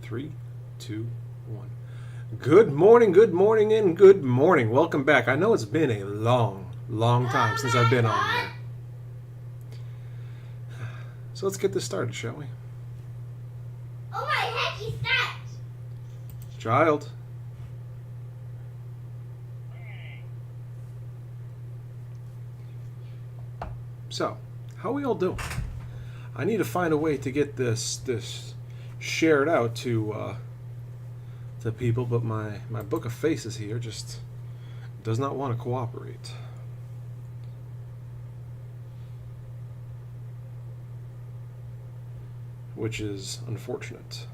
3, 2, 1. Good morning, and good morning. Welcome back. I know it's been a long time since I've been on here. So let's get this started, shall we? Oh my heck, he's that! Child. So, how we all doing? I need to find a way to get this shared out to people, but my book of faces here just does not want to cooperate. Which is unfortunate.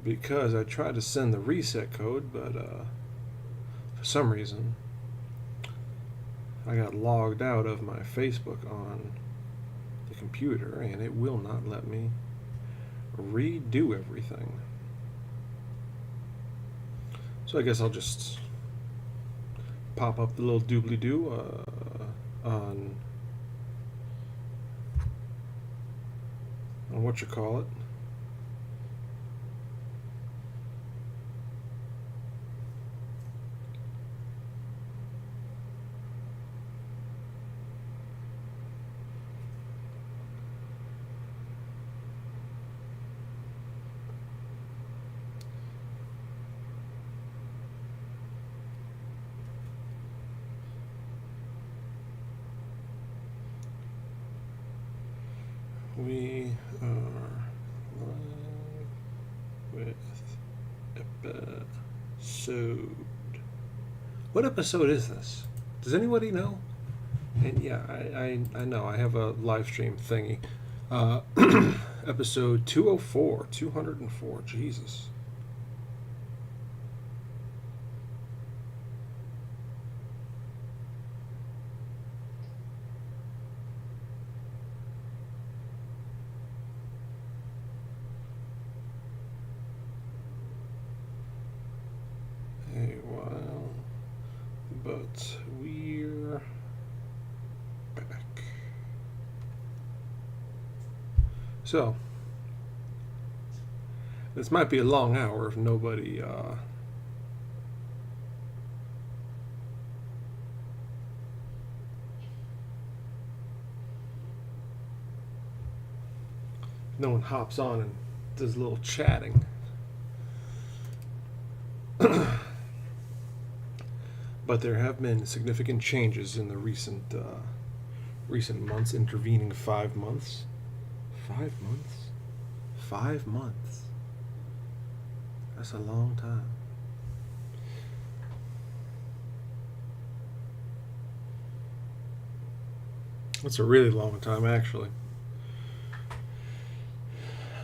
Because I tried to send the reset code, but for some reason I got logged out of my Facebook on the computer and it will not let me redo everything. So I guess I'll just pop up the little doobly-doo on what you call it. We are live with episode. What episode is this? Does anybody know? And yeah, I know. I have a live stream thingy. Episode 204. 204. Jesus. But we're back. So, this might be a long hour if nobody no one hops on and does a little chatting. But there have been significant changes in the recent months, intervening 5 months. 5 months? 5 months. That's a long time. That's a really long time, actually.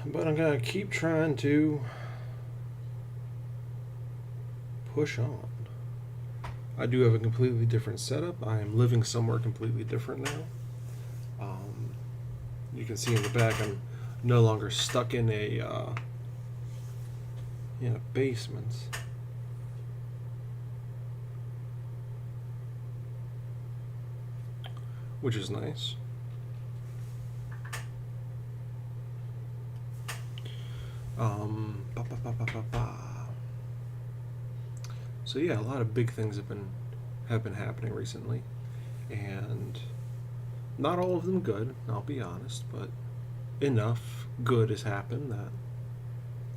But I'm going to keep trying to push on. I do have a completely different setup. I am living somewhere completely different now. You can see in the back I'm no longer stuck in a basement. Which is nice. So yeah, a lot of big things have been happening recently, and not all of them good, I'll be honest, but enough good has happened that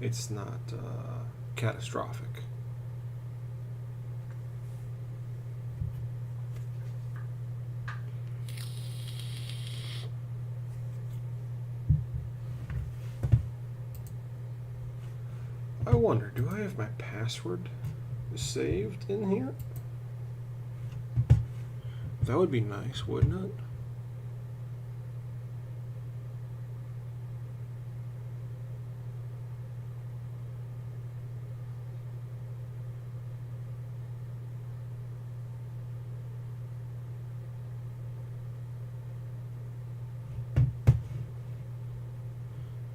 it's not catastrophic. I wonder, do I have my password saved in here? That would be nice, wouldn't it?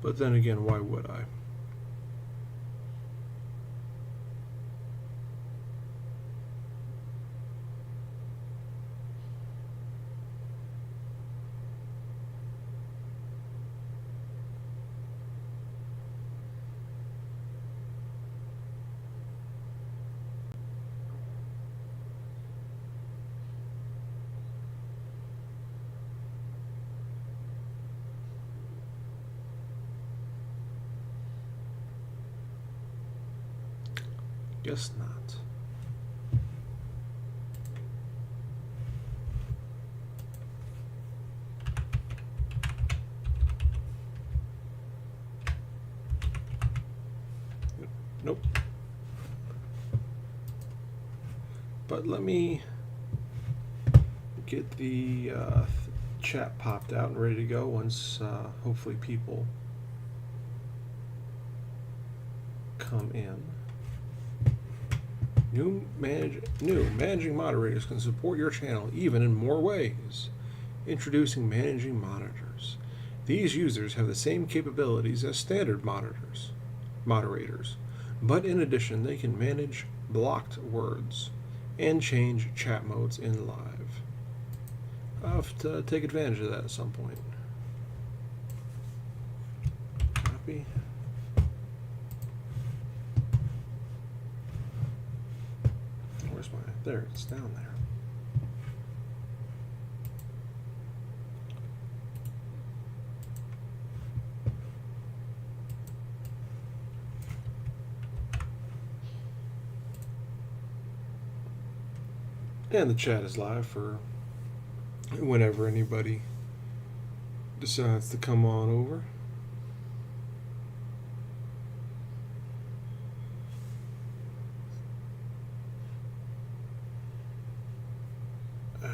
But then again, why would I? Guess not. Nope. But let me get the chat popped out and ready to go once hopefully people come in. New managing moderators can support your channel even in more ways. Introducing managing monitors. These users have the same capabilities as standard moderators, but in addition they can manage blocked words and change chat modes in live. I'll have to take advantage of that at some point. Copy. Where's my... There, it's down there. And the chat is live for whenever anybody decides to come on over. Now,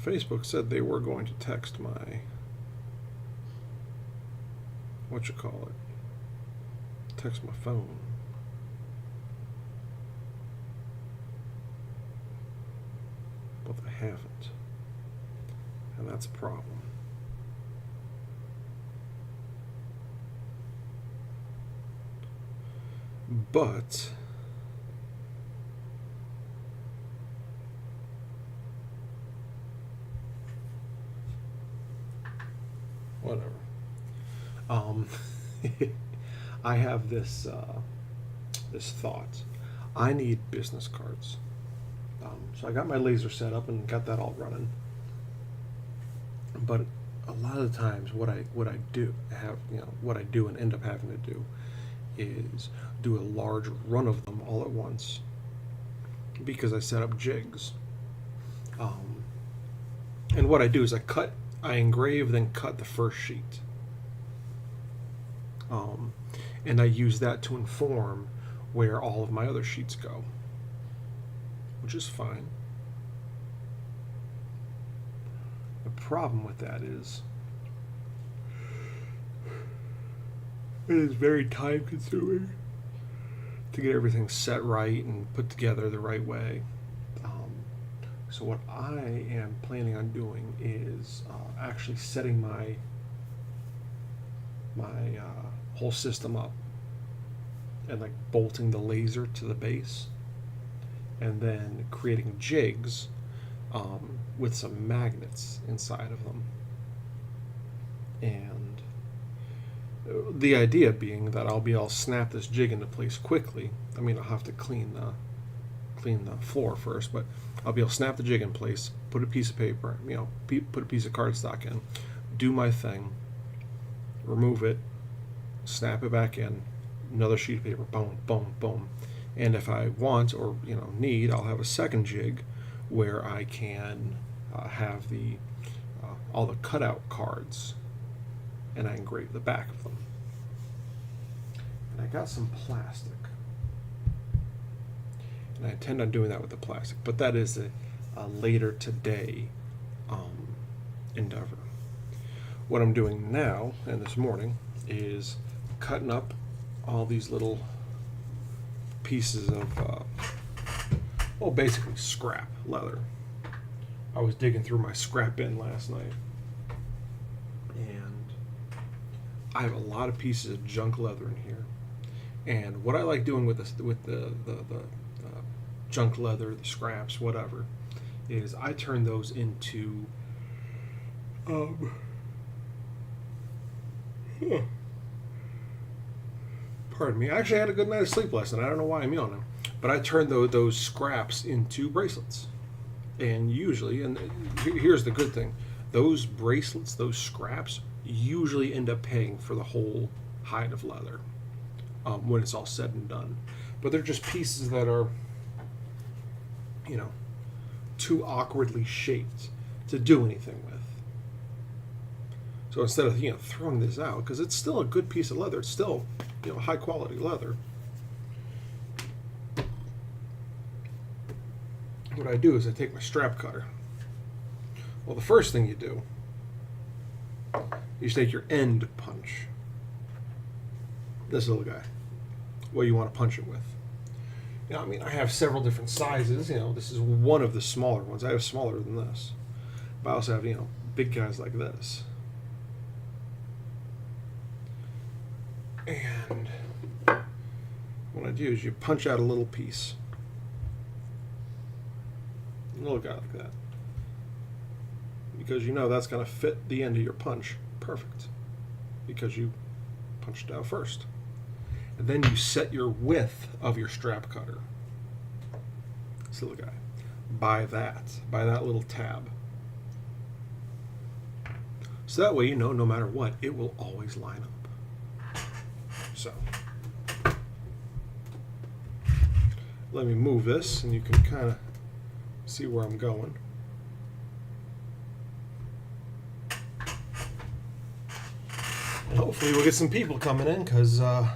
Facebook said they were going to text my, text my phone. But they haven't, and that's a problem. But whatever. I have this thought. I need business cards. So I got my laser set up and got that all running. But a lot of the times, what I do and end up having to do is do a large run of them all at once because I set up jigs. And what I do is I engrave, then cut the first sheet. And I use that to inform where all of my other sheets go, which is fine. The problem with that is it is very time consuming to get everything set right and put together the right way. So what I am planning on doing is actually setting my whole system up and like bolting the laser to the base, and then creating jigs with some magnets inside of them. And the idea being that I'll be able to snap this jig into place quickly. I mean, I'll have to clean the floor first, but I'll be able to snap the jig in place, put a piece of paper, put a piece of cardstock in, do my thing, remove it, snap it back in, another sheet of paper, boom, boom, boom. And if I want or need, I'll have a second jig where I can have all the cutout cards, and I engrave the back of them. And I got some plastic, and I intend on doing that with the plastic, but that is a later today endeavor. What I'm doing now and this morning is cutting up all these little pieces of basically scrap leather. I was digging through my scrap bin last night, and I have a lot of pieces of junk leather in here. And what I like doing with the junk leather, the scraps, whatever, is I turn those into pardon me. I actually had a good night of sleep last night. I don't know why I'm yawning, but I turned those scraps into bracelets. And usually, and here's the good thing, those bracelets, those scraps, usually end up paying for the whole hide of leather. when it's all said and done. But they're just pieces that are, too awkwardly shaped to do anything with. So instead of throwing this out, because it's still a good piece of leather, it's still high quality leather. What I do is I take my strap cutter. Well, the first thing you do is take your end punch. This little guy. What you want to punch it with. I have several different sizes. This is one of the smaller ones. I have smaller than this. But I also have, big guys like this. And what I do is you punch out a little piece. A little guy like that. Because that's going to fit the end of your punch perfect. Because you punched it out first. And then you set your width of your strap cutter. This little guy. By that little tab. So that way no matter what, it will always line up. So let me move this and you can kind of see where I'm going. And hopefully we'll get some people coming in because I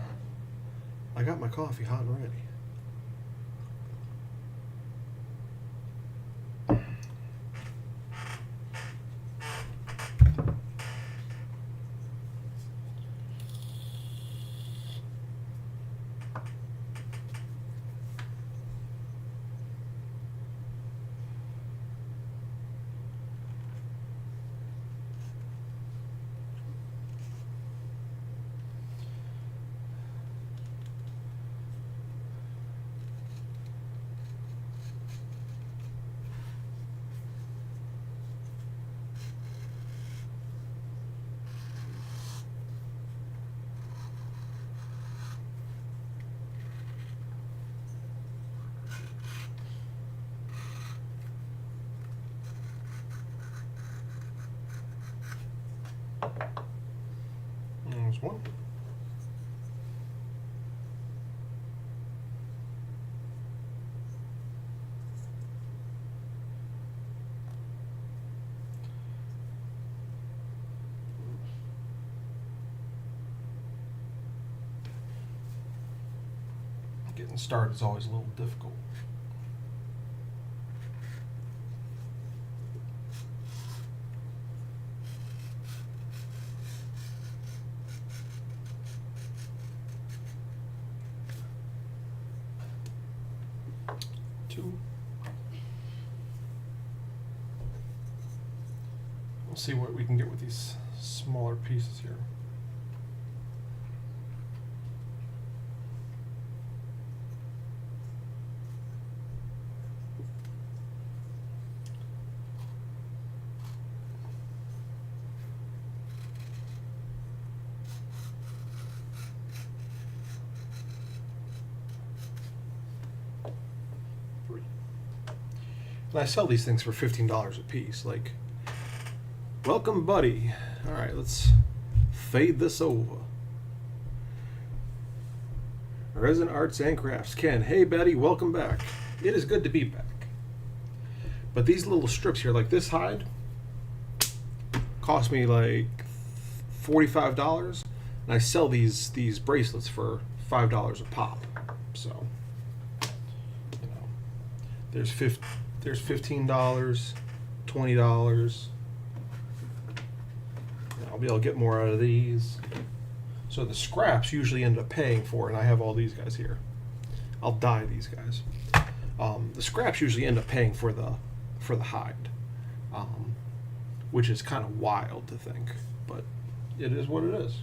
got my coffee hot and ready. There's one. Getting started is always a little difficult. We'll see what we can get with these smaller pieces here. And I sell these things for $15 a piece. Like, welcome, buddy. All right, let's fade this over. Resin Arts and Crafts. Ken, hey, Betty, welcome back. It is good to be back. But these little strips here, like this hide, cost me like $45, and I sell these bracelets for $5 a pop. So, there's $15, $20. I'll be able to get more out of these. So the scraps usually end up paying for it, and I have all these guys here. I'll dye these guys. The scraps usually end up paying for the hide, which is kind of wild to think, but it is what it is,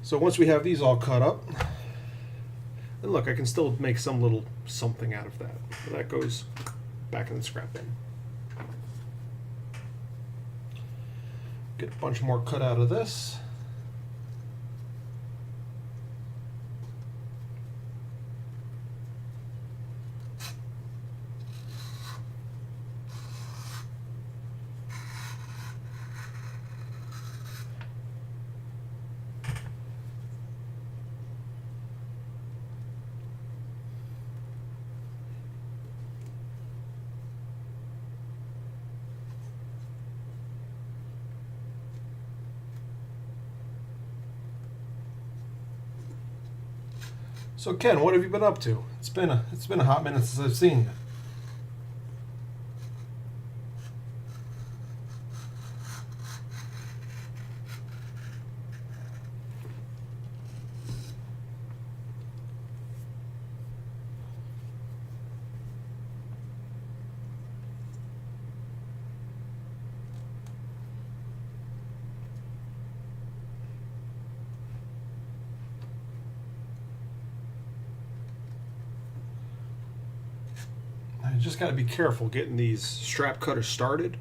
So once we have these all cut up, and look, I can still make some little something out of that. But that goes back in the scrap bin. Get a bunch more cut out of this. So Ken, what have you been up to? It's been a hot minute since I've seen you. I just got to be careful getting these strap cutters started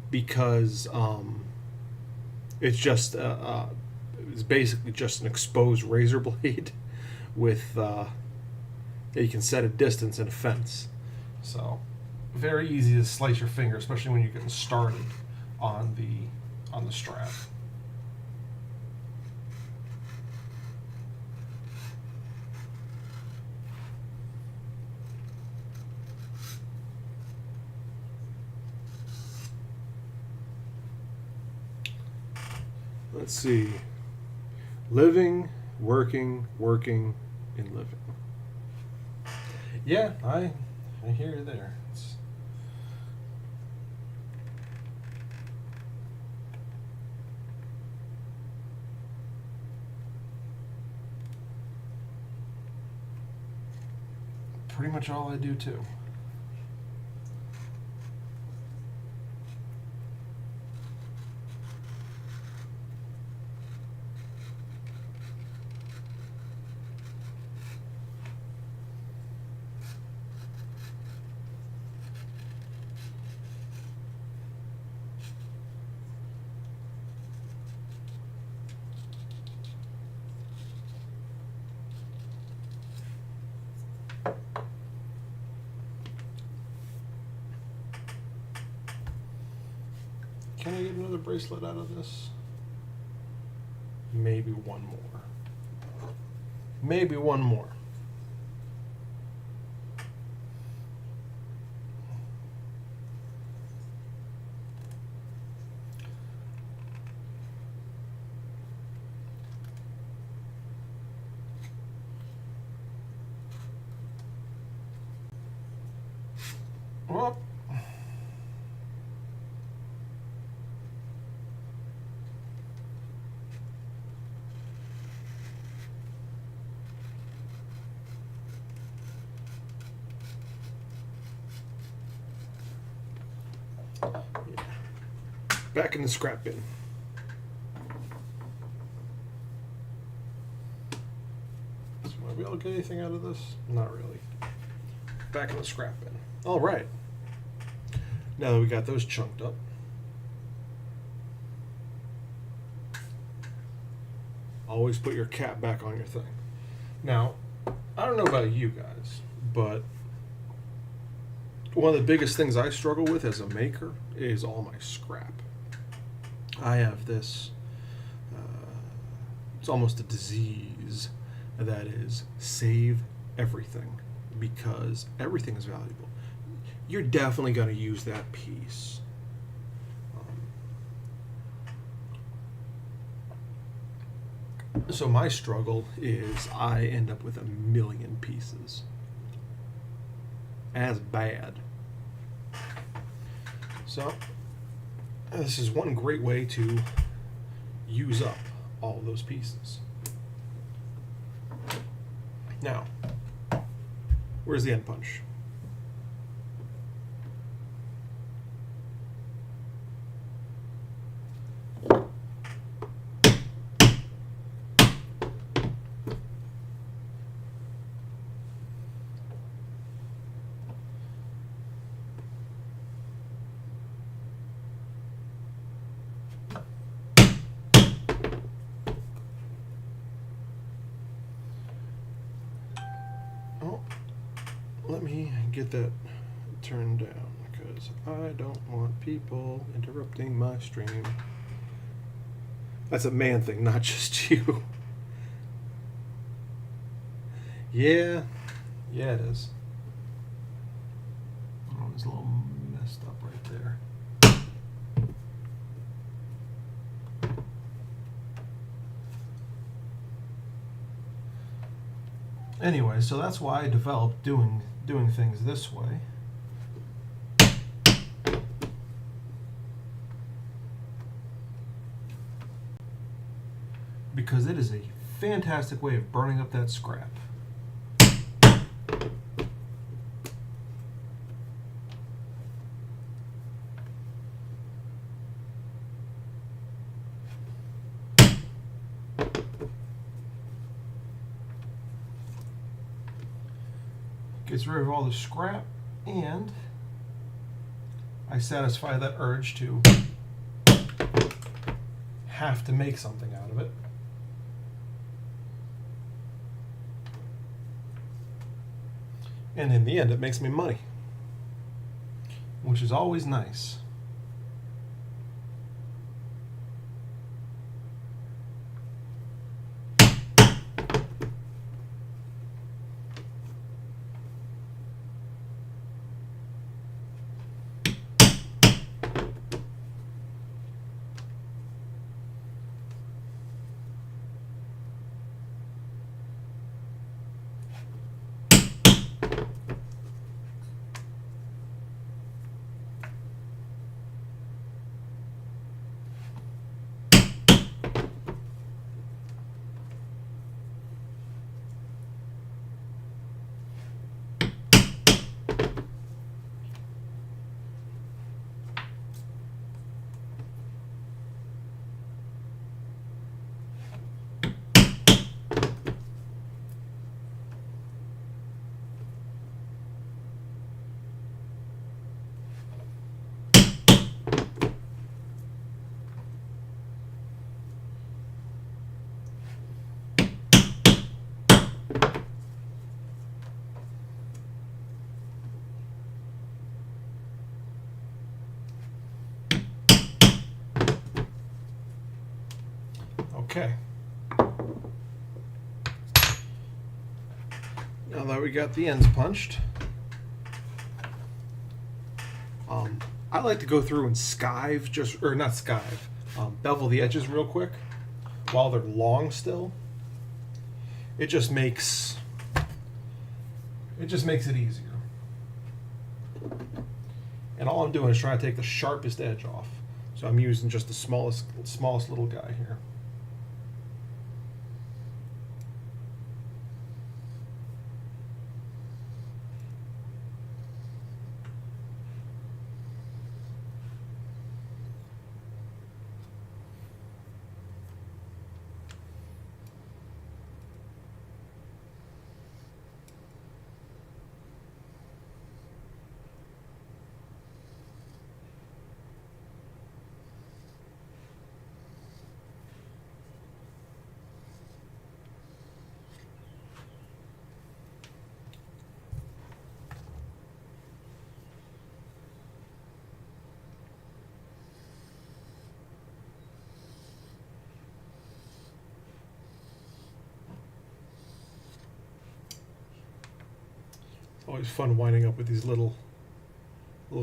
because it's basically just an exposed razor blade with you can set a distance and a fence. So very easy to slice your finger, especially when you're getting started on the strap. Let's see. Living, working, and living. Yeah, I hear you there. It's pretty much all I do too. Can I get another bracelet out of this? Maybe one more. Maybe one more. Well, back in the scrap bin. So will I be able to get anything out of this? Not really. Back in the scrap bin. All right. Now that we got those chunked up, always put your cap back on your thing. Now, I don't know about you guys, but one of the biggest things I struggle with as a maker is all my scrap. I have this, it's almost a disease, that is save everything, because everything is valuable. You're definitely going to use that piece. So my struggle is I end up with 1,000,000 pieces. As bad. So this is one great way to use up all of those pieces. Now, where's the end punch? Let me get that turned down because I don't want people interrupting my stream. That's a man thing, not just you. Yeah, it is. Oh, it's a little messed up right there. Anyway, so that's why I developed doing things this way. Because it is a fantastic way of burning up that scrap. Gets rid of all the scrap, and I satisfy that urge to have to make something out of it. And in the end, it makes me money, which is always nice. Okay. Now that we got the ends punched, I like to go through and bevel the edges real quick while they're long still. It just makes it easier. And all I'm doing is trying to take the sharpest edge off. So I'm using just the smallest little guy here. Always fun winding up with these little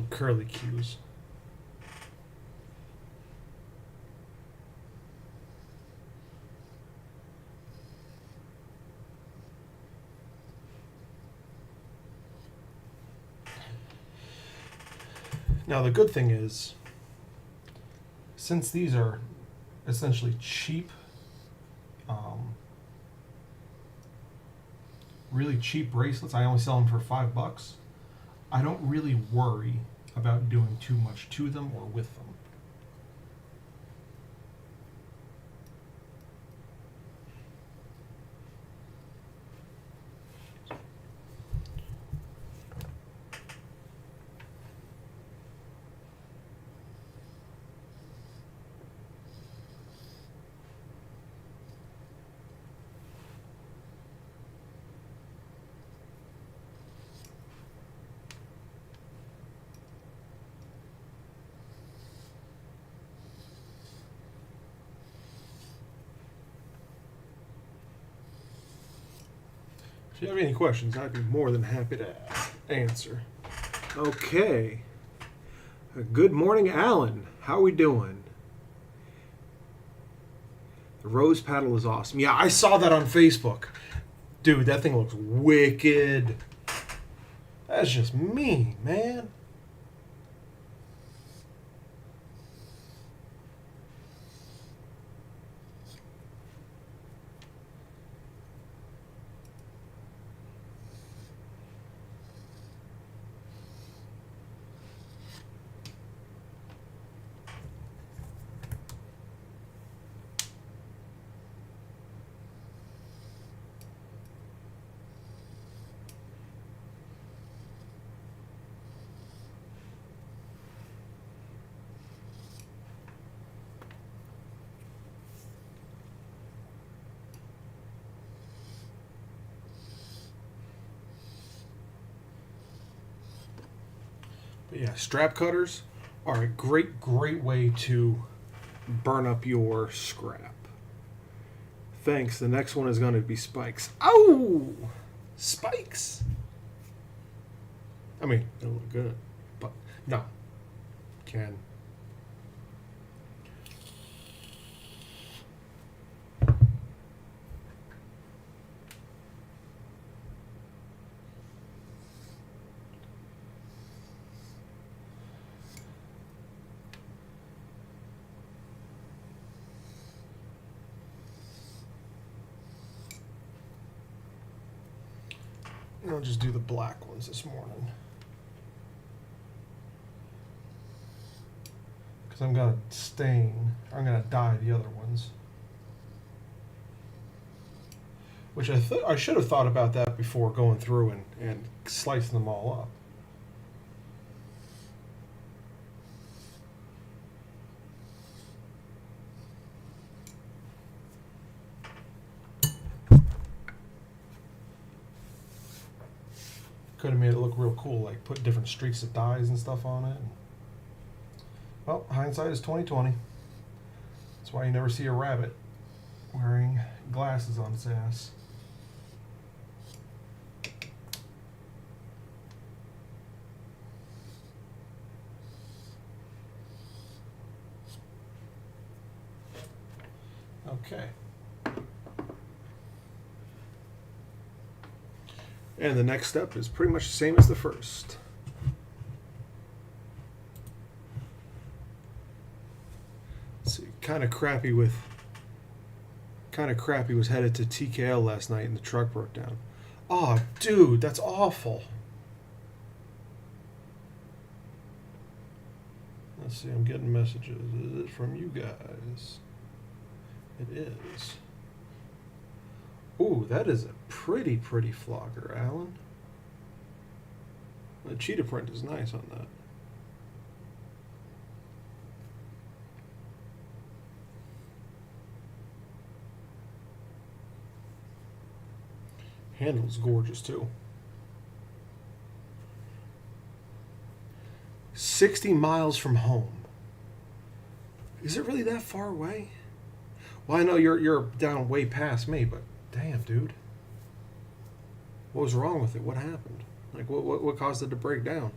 curly cues. Now the good thing is, since these are essentially cheap, really cheap bracelets, I only sell them for $5. I don't really worry about doing too much to them or with them. If you have any questions, I'd be more than happy to answer. Okay. Good morning, Alan. How are we doing? The rose paddle is awesome. Yeah, I saw that on Facebook. Dude, that thing looks wicked. That's just me, man. But yeah, strap cutters are a great way to burn up your scrap. Thanks. The next one is going to be spikes. Oh! Spikes! I mean, they look good, but no. Can. I'll just do the black ones this morning. Because I'm going to stain, I'm going to dye the other ones. Which I should have thought about that before going through and slicing them all up. Could have made it look real cool, like put different streaks of dyes and stuff on it. Well, hindsight is 20/20. That's why you never see a rabbit wearing glasses on its ass. Okay. And the next step is pretty much the same as the first. Let's see, kind of crappy was headed to TKL last night and the truck broke down. Oh, dude, that's awful. Let's see, I'm getting messages. Is it from you guys? It is. Ooh, that is a pretty flogger, Alan. The cheetah print is nice on that. Handle's gorgeous too. 60 miles from home. Is it really that far away? Well, I know you're down way past me, but damn, dude. What was wrong with it? What happened? Like, what caused it to break down?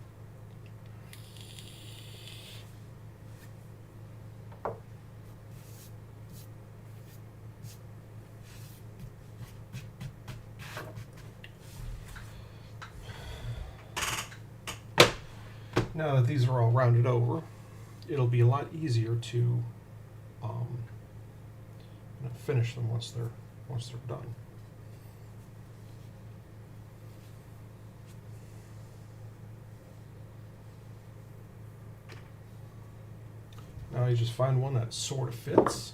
Now that these are all rounded over, it'll be a lot easier to finish them once they're done. Now you just find one that sort of fits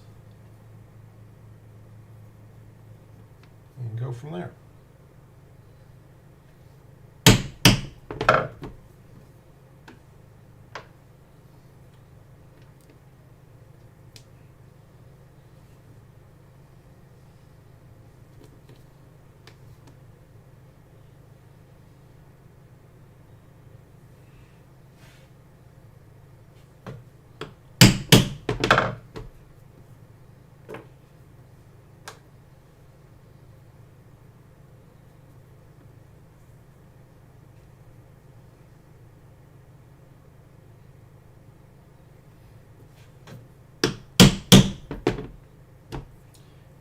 and go from there.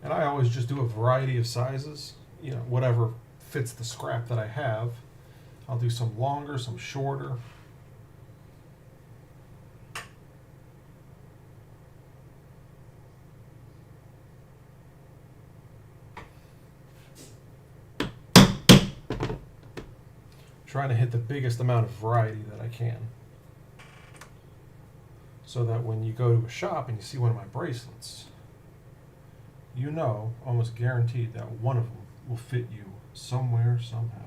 And I always just do a variety of sizes, whatever fits the scrap that I have. I'll do some longer, some shorter. Trying to hit the biggest amount of variety that I can, so that when you go to a shop and you see one of my bracelets, you know, almost guaranteed, that one of them will fit you somewhere, somehow.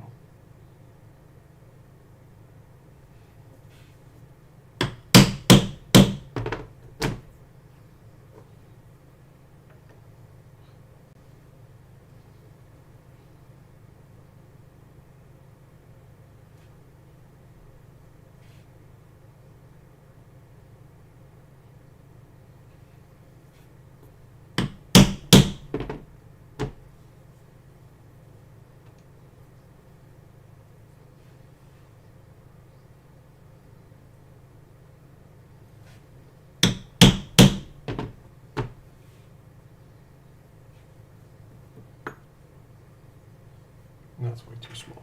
That's way too small.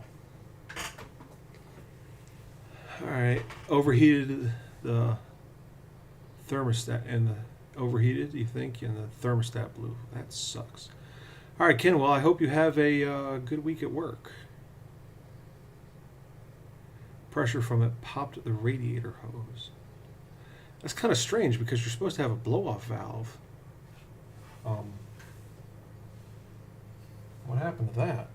Alright, overheated the thermostat, and the overheated, you think, and the thermostat blew. That sucks. Alright, Ken, well, I hope you have a good week at work. Pressure from it popped the radiator hose. That's kind of strange because you're supposed to have a blow-off valve. What happened to that?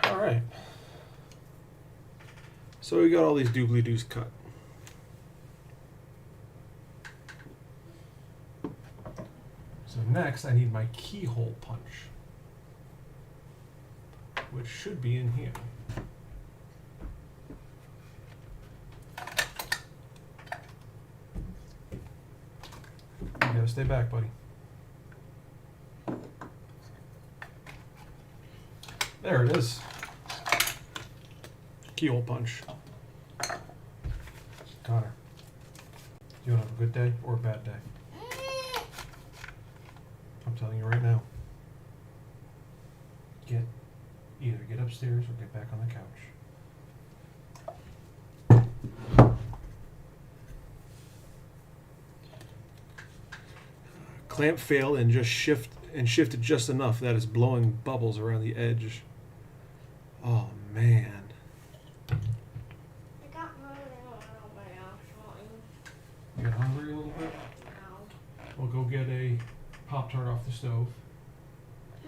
Alright. So we got all these doobly-doos cut. So next I need my keyhole punch, which should be in here. You gotta stay back, buddy. There it is. Keyhole punch. Connor, do you want to have a good day or a bad day? I'm telling you right now. Either get upstairs or get back on the couch. Clamp failed and shifted just enough that it's blowing bubbles around the edge. Oh man. I got hungry a little bit, actually. You got hungry a little bit? No. Well, go get a Pop-Tart off the stove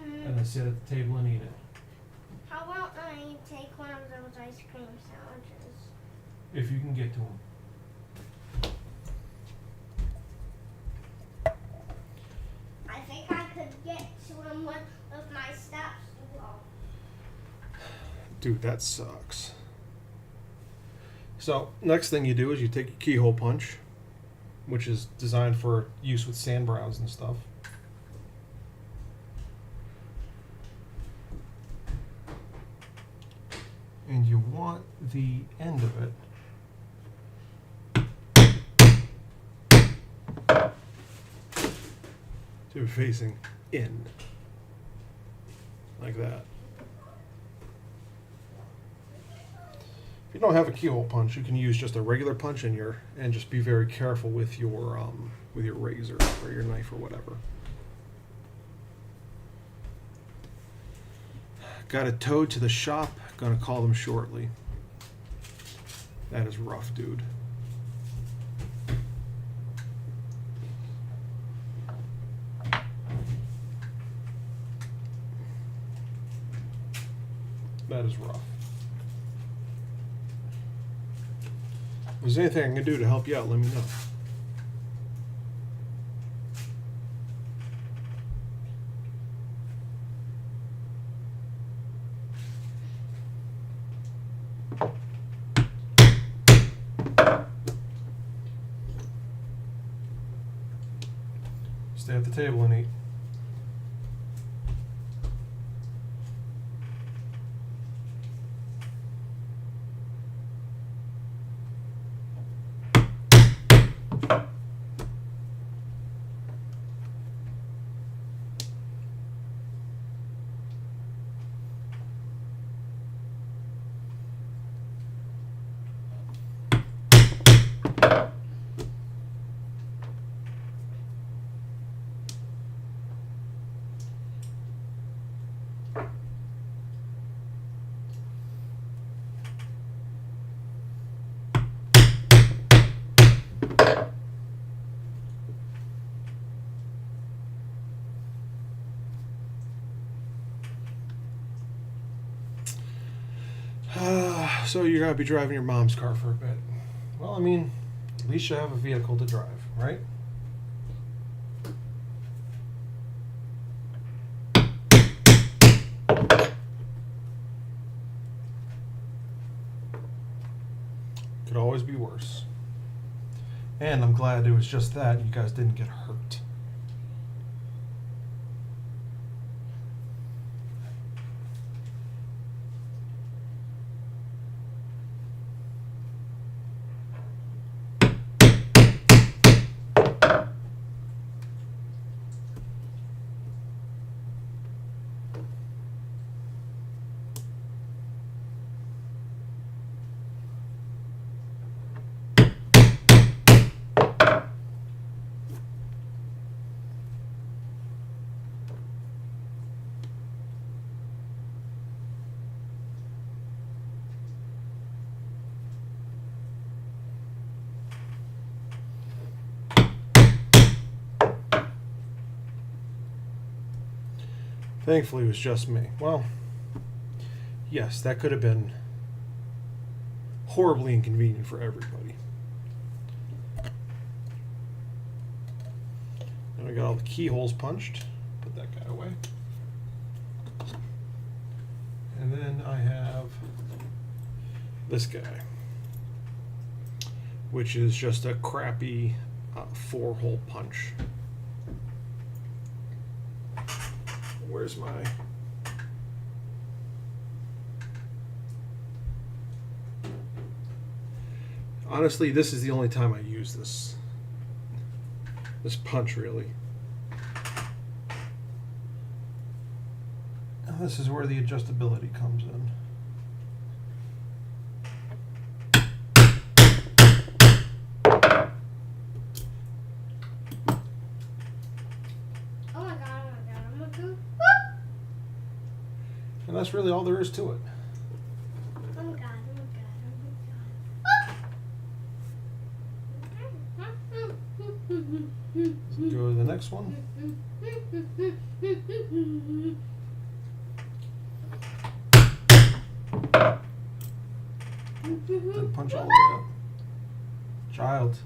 and then sit at the table and eat it. How about I take one of those ice cream sandwiches? If you can get to them. I think I could get to them with my steps to go. Dude, that sucks. So, next thing you do is you take your keyhole punch, which is designed for use with sand browns and stuff. And you want the end of it to be facing in, like that. If you don't have a keyhole punch, you can use just a regular punch and just be very careful with your razor or your knife or whatever. Got it towed to the shop. Gonna call them shortly. That is rough, dude. That is rough. If there's anything I can do to help you out, let me know. Stay at the table and eat. So you're gonna be driving your mom's car for a bit. Well, I mean, at least you have a vehicle to drive, right? Could always be worse. And I'm glad it was just that you guys didn't get hurt. Thankfully, it was just me. Well, yes, that could have been horribly inconvenient for everybody. And I got all the keyholes punched. Put that guy away. And then I have this guy, which is just a crappy 4-hole punch. Where's my... Honestly, this is the only time I use this punch, really. And this is where the adjustability comes in. And that's really all there is to it. Oh my god, oh my god, Go to the next one. And punch all the way up. Child.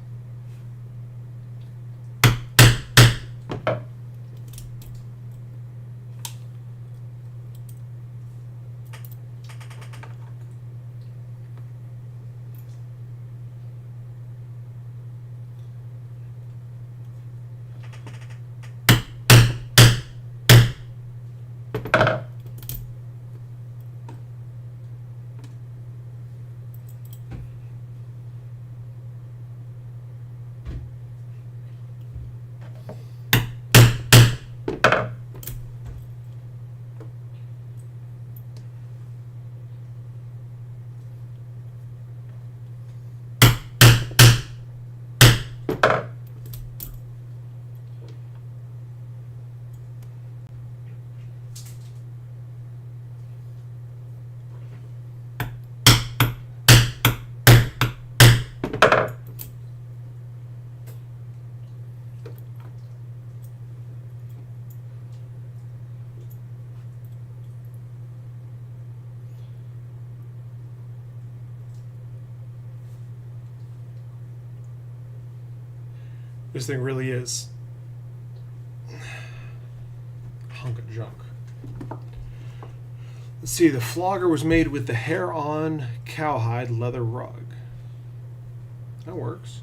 This thing really is a hunk of junk. Let's see, the flogger was made with the hair-on cowhide leather rug. That works.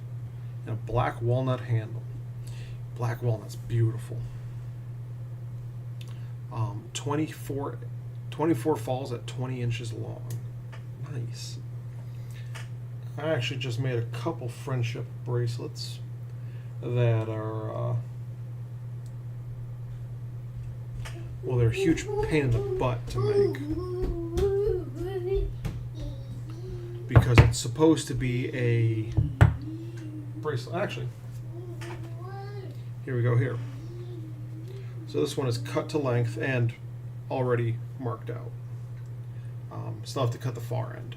And a black walnut handle. Black walnut's beautiful. 24 falls at 20 inches long. Nice. I actually just made a couple friendship bracelets that are, well, they're a huge pain in the butt to make. Because it's supposed to be a bracelet. Actually, here we go here. So this one is cut to length and already marked out. Still have to cut the far end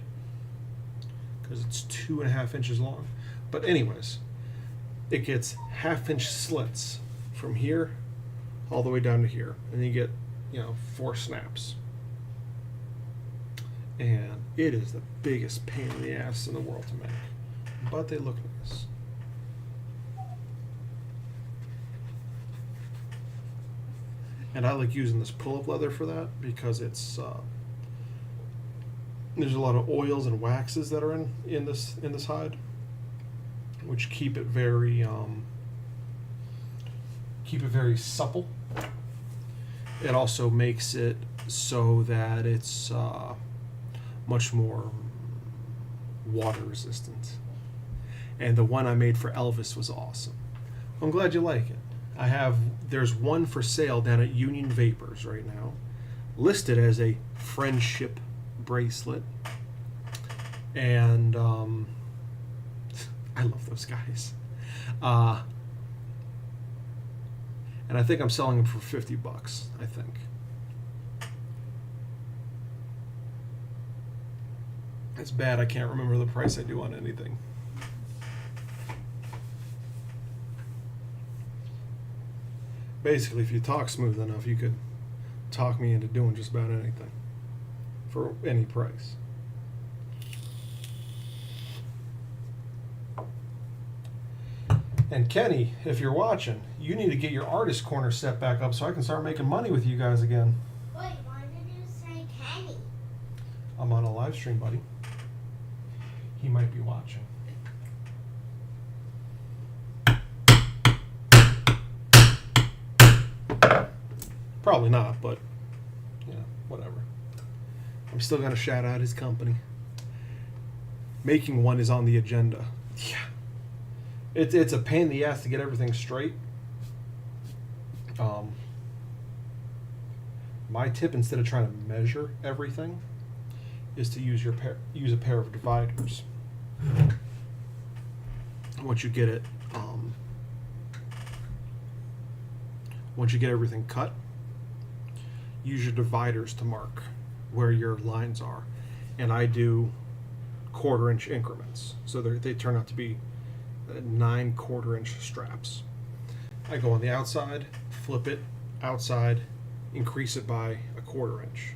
because it's 2.5 inches long. But anyways, it gets 1/2-inch slits from here all the way down to here, and you get 4 snaps. And it is the biggest pain in the ass in the world to make, but they look nice. And I like using this pull-up leather for that because it's there's a lot of oils and waxes that are in this hide, which keep it very supple. It also makes it so that it's much more water resistant. And the one I made for Elvis was awesome. I'm glad you like it. There's one for sale down at Union Vapors right now, listed as a friendship bracelet. And I love those guys. And I think I'm selling them for $50, I think. It's bad I can't remember the price I do on anything. Basically, if you talk smooth enough, you could talk me into doing just about anything for any price. And Kenny, if you're watching, you need to get your artist corner set back up so I can start making money with you guys again. Wait, why did you say Kenny? I'm on a live stream, buddy. He might be watching. Probably not, but whatever. I'm still gonna shout out his company. Making one is on the agenda. Yeah. It's a pain in the ass to get everything straight. My tip, instead of trying to measure everything, is to use a pair of dividers. Once you get everything cut, use your dividers to mark where your lines are. And I do 1/4-inch increments, so they turn out to be 9 1/4-inch straps. I go on the outside, flip it outside, increase it by 1/4 inch.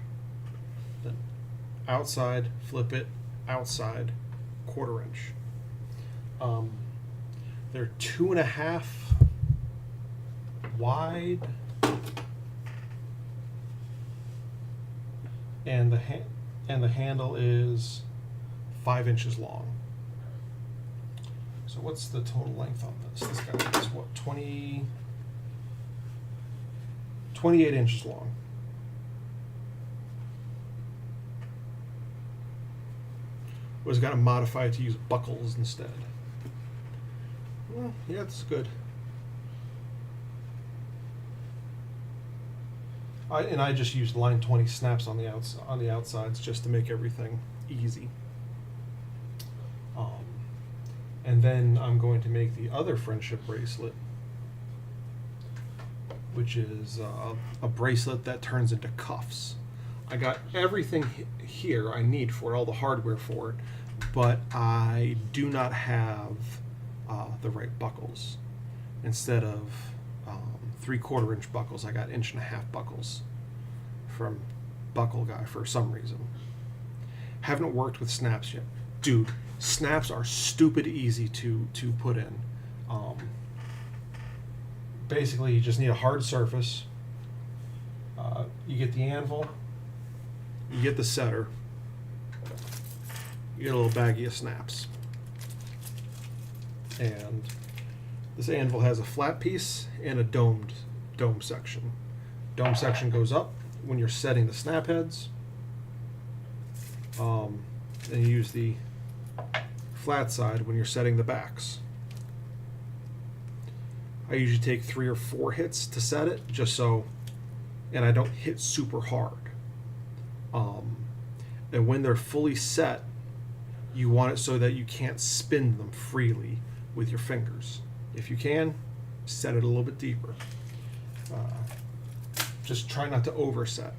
Then outside, flip it outside, 1/4 inch. They're 2.5 wide, and the handle is 5 inches long. So what's the total length on this? This guy is what, 28 inches long. Was got to modify it to use buckles instead. Well, yeah, it's good. I just used line 20 snaps on the outsides just to make everything easy. And then I'm going to make the other friendship bracelet, which is a bracelet that turns into cuffs. I got everything here I need for it, all the hardware for it, but I do not have the right buckles. Instead of 3/4 inch buckles, I got 1.5 inch buckles from Buckle Guy for some reason. Haven't worked with snaps yet. Dude, snaps are stupid easy to put in. basically you just need a hard surface. You get the anvil, you get the setter, you get a little baggie of snaps. And this anvil has a flat piece and a dome section. Dome section goes up when you're setting the snap heads. And you use the flat side when you're setting the backs. I usually take 3 or 4 hits to set it, just so, and I don't hit super hard. And when they're fully set, you want it so that you can't spin them freely with your fingers. If you can, set it a little bit deeper. Just try not to overset.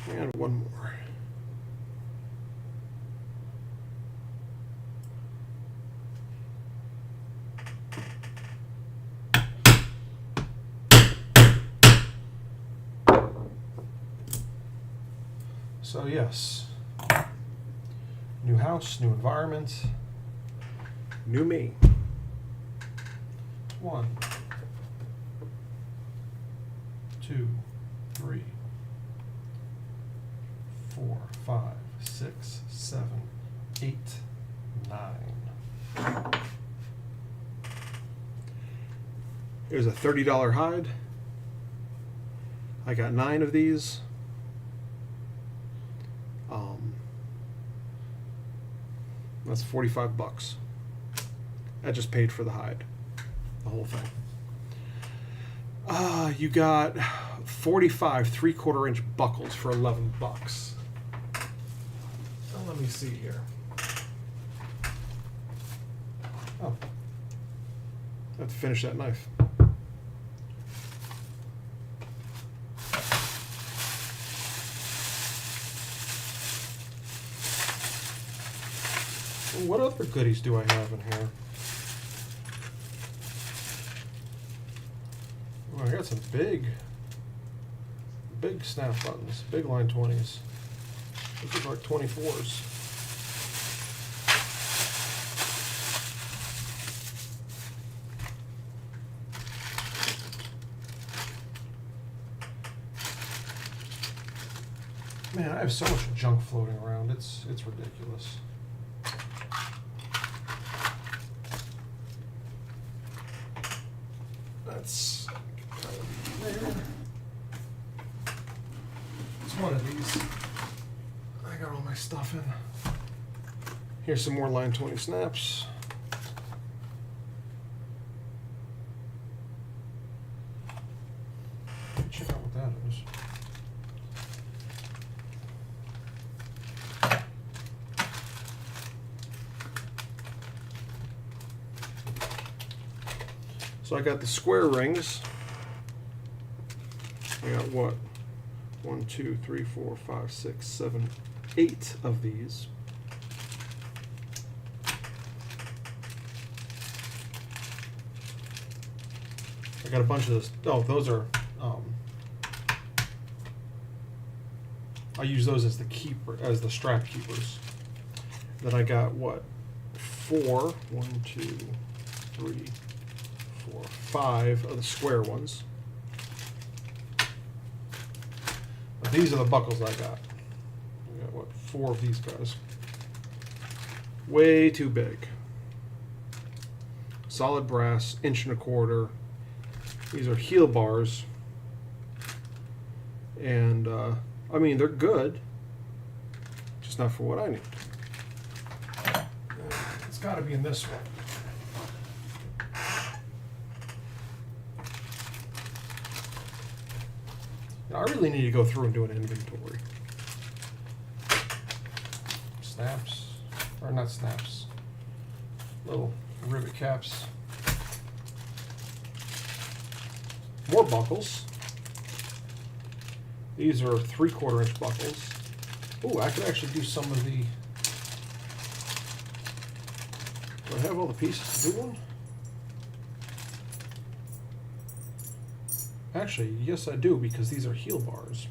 And one more. So yes, new house, new environment, new me. 1, 2, 3, 4, 5, 6, 7, 8, 9. There's a $30 hide. I got 9 of these. That's $45. I just paid for the hide, the whole thing. You got 45 3/4 inch buckles for $11. Now let me see here. Oh, I have to finish that knife. What other goodies do I have in here? Oh, I got some big snap buttons, big line 20s. These are like 24s. Man, I have so much junk floating around. It's ridiculous. That's kind of there. It's one of these. I got all my stuff in. Here's some more line 20 snaps. Check out what that is. So I got the square rings. I got what? 1, 2, 3, 4, 5, 6, 7, 8 of these. I got a bunch of this. Oh, those are. I use those as the keeper, as the strap keepers. Then I got what? 4, 1, 2, 3, 4, 5 of the square ones. But these are the buckles I got. I got what? 4 of these guys. Way too big. Solid brass, 1.25 inch. These are heel bars. And I mean, they're good, just not for what I need. It's got to be in this one. Now, I really need to go through and do an inventory. Snaps, or not snaps, little rivet caps. More buckles. These are 3/4 inch buckles. Oh, I could actually do some of the. Do I have all the pieces to do one? Actually, yes I do, because these are heel bars.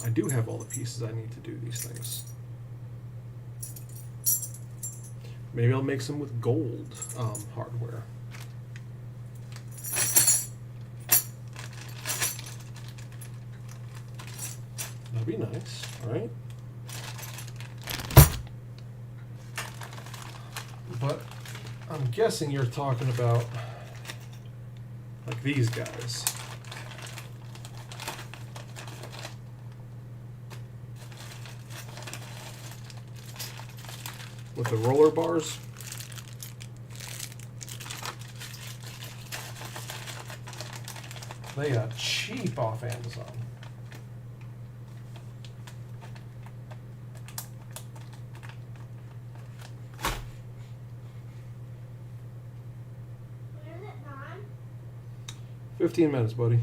I do have all the pieces I need to do these things. Maybe I'll make some with gold hardware. That'd be nice, right? But I'm guessing you're talking about like these guys. With the roller bars. They got cheap off Amazon. When is it done? 15 minutes, buddy.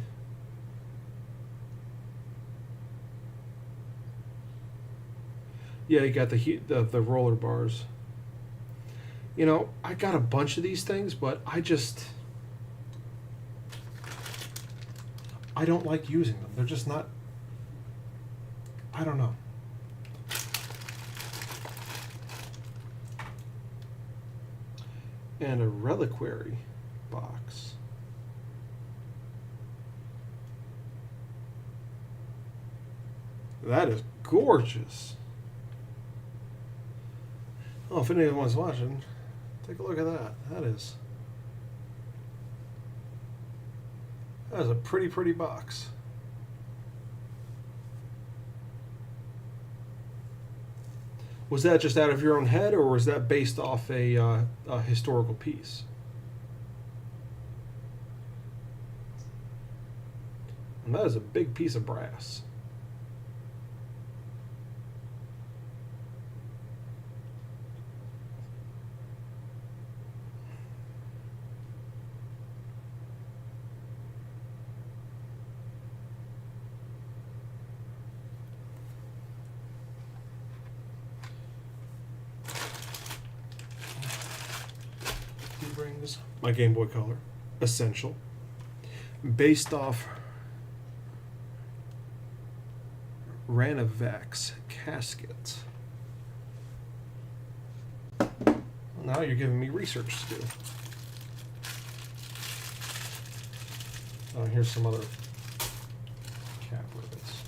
Yeah, you got the roller bars. You know, I got a bunch of these things, but I don't like using them. They're just not, I don't know. And a reliquary box. That is gorgeous. Oh, if anyone's watching, take a look at that. That is a pretty box. Was that just out of your own head, or was that based off a historical piece? And that is a big piece of brass. Brings my Game Boy Color, Essential, based off Ranavac's casket. Now you're giving me research to do. Oh, here's some other cap rivets.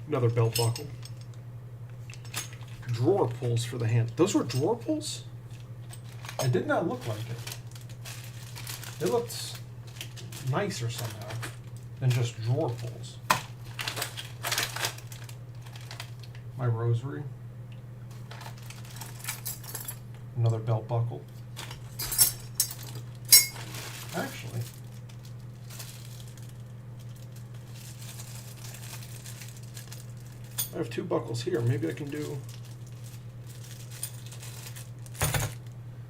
Another belt buckle. Drawer pulls for the hand. Those were drawer pulls? It did not look like it. It looked nicer somehow than just drawer pulls. My rosary. Another belt buckle. Actually, I have 2 buckles here. Maybe I can do...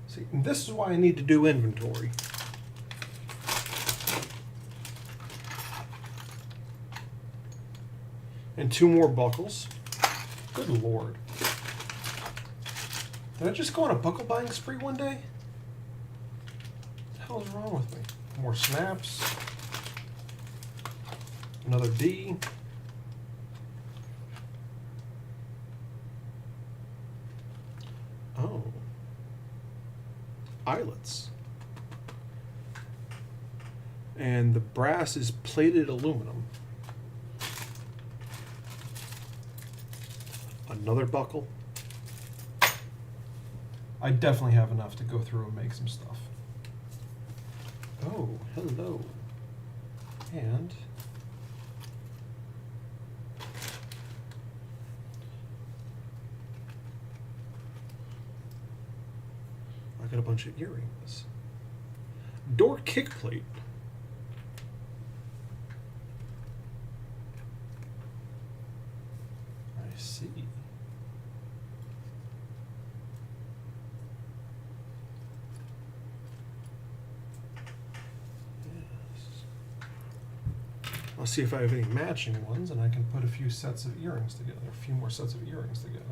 See, this is why I need to do inventory. And 2 more buckles. Good Lord. Did I just go on a buckle buying spree one day? What the hell is wrong with me? More snaps. Another D. Oh. Eyelets. And the brass is plated aluminum. Another buckle. I definitely have enough to go through and make some stuff. Oh, hello. And I got a bunch of earrings. Door kick plate. I see. I'll see if I have any matching ones, and I can put a few sets of earrings together, a few more sets of earrings together.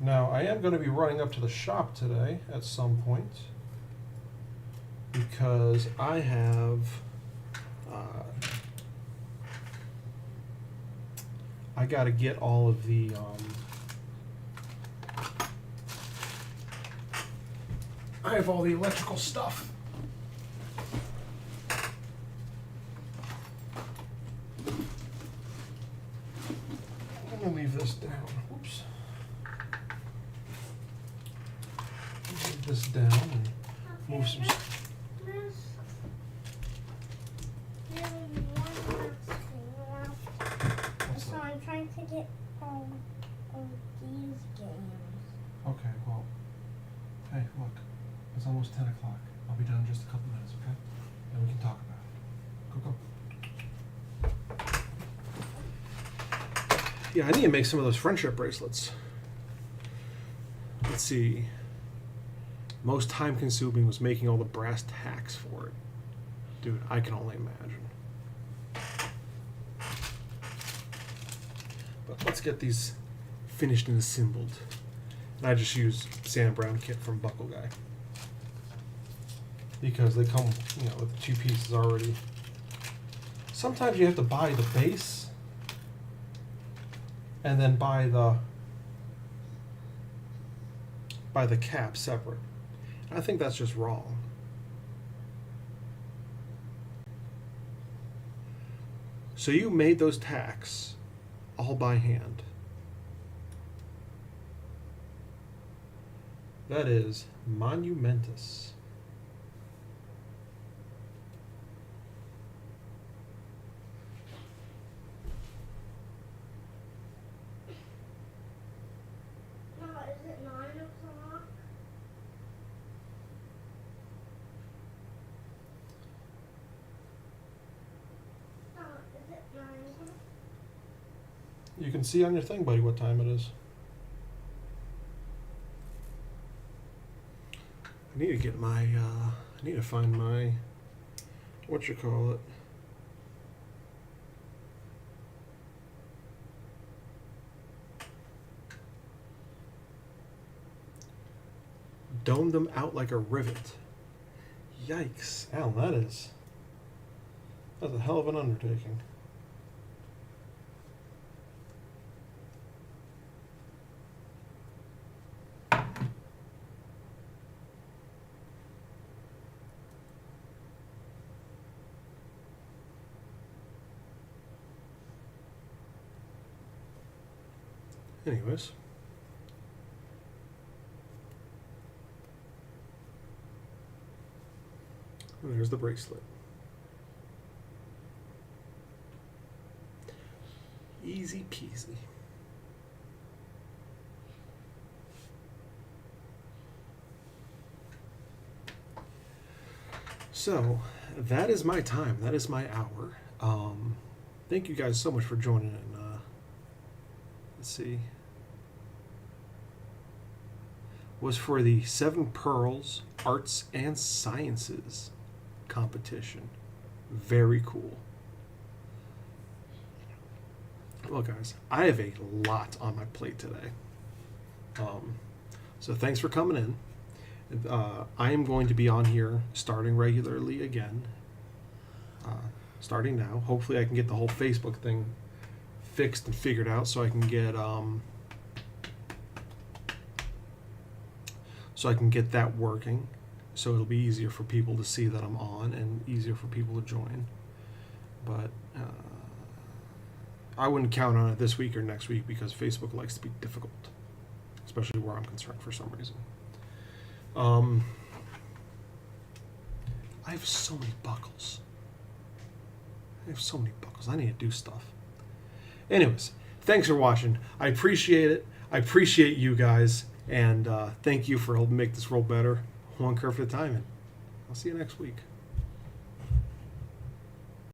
Now, I am going to be running up to the shop today at some point because I have I got to get all of the I have all the electrical stuff. I'm going to leave this down. Oops. Leave this down and move some. There's really one last thing left. So I'm trying to get all of these games. Okay, well, hey, look, it's almost 10 o'clock. I'll be done in just a couple minutes, okay? Then we can talk about it. Go. Yeah, I need to make some of those friendship bracelets. Let's see. Most time consuming was making all the brass tacks for it. Dude, I can only imagine. But let's get these finished and assembled. And I just use Sam Brown kit from Buckle Guy. Because they come, with 2 pieces already. Sometimes you have to buy the base and then buy the cap separate. I think that's just wrong. So you made those tacks all by hand. That is monumentous. Is it 9 o'clock? Is it 9 o'clock? You can see on your thing, buddy, what time it is. I need to get my, I need to find my, whatchamacallit. Dome them out like a rivet. Yikes. Al, that's a hell of an undertaking. Anyways. And there's the bracelet. Easy peasy. So, that is my time. That is my hour. Thank you guys so much for joining in. Let's see. Was for the 7 Pearls Arts and Sciences competition. Very cool. Well, guys, I have a lot on my plate today. So thanks for coming in. I am going to be on here starting regularly again. Starting now. Hopefully I can get the whole Facebook thing fixed and figured out so I can get that working, so it'll be easier for people to see that I'm on and easier for people to join. But I wouldn't count on it this week or next week because Facebook likes to be difficult, especially where I'm concerned for some reason. I have so many buckles. I need to do stuff. Anyways, thanks for watching. I appreciate it. I appreciate you guys. And thank you for helping make this world better, one kerf at a time. And I'll see you next week.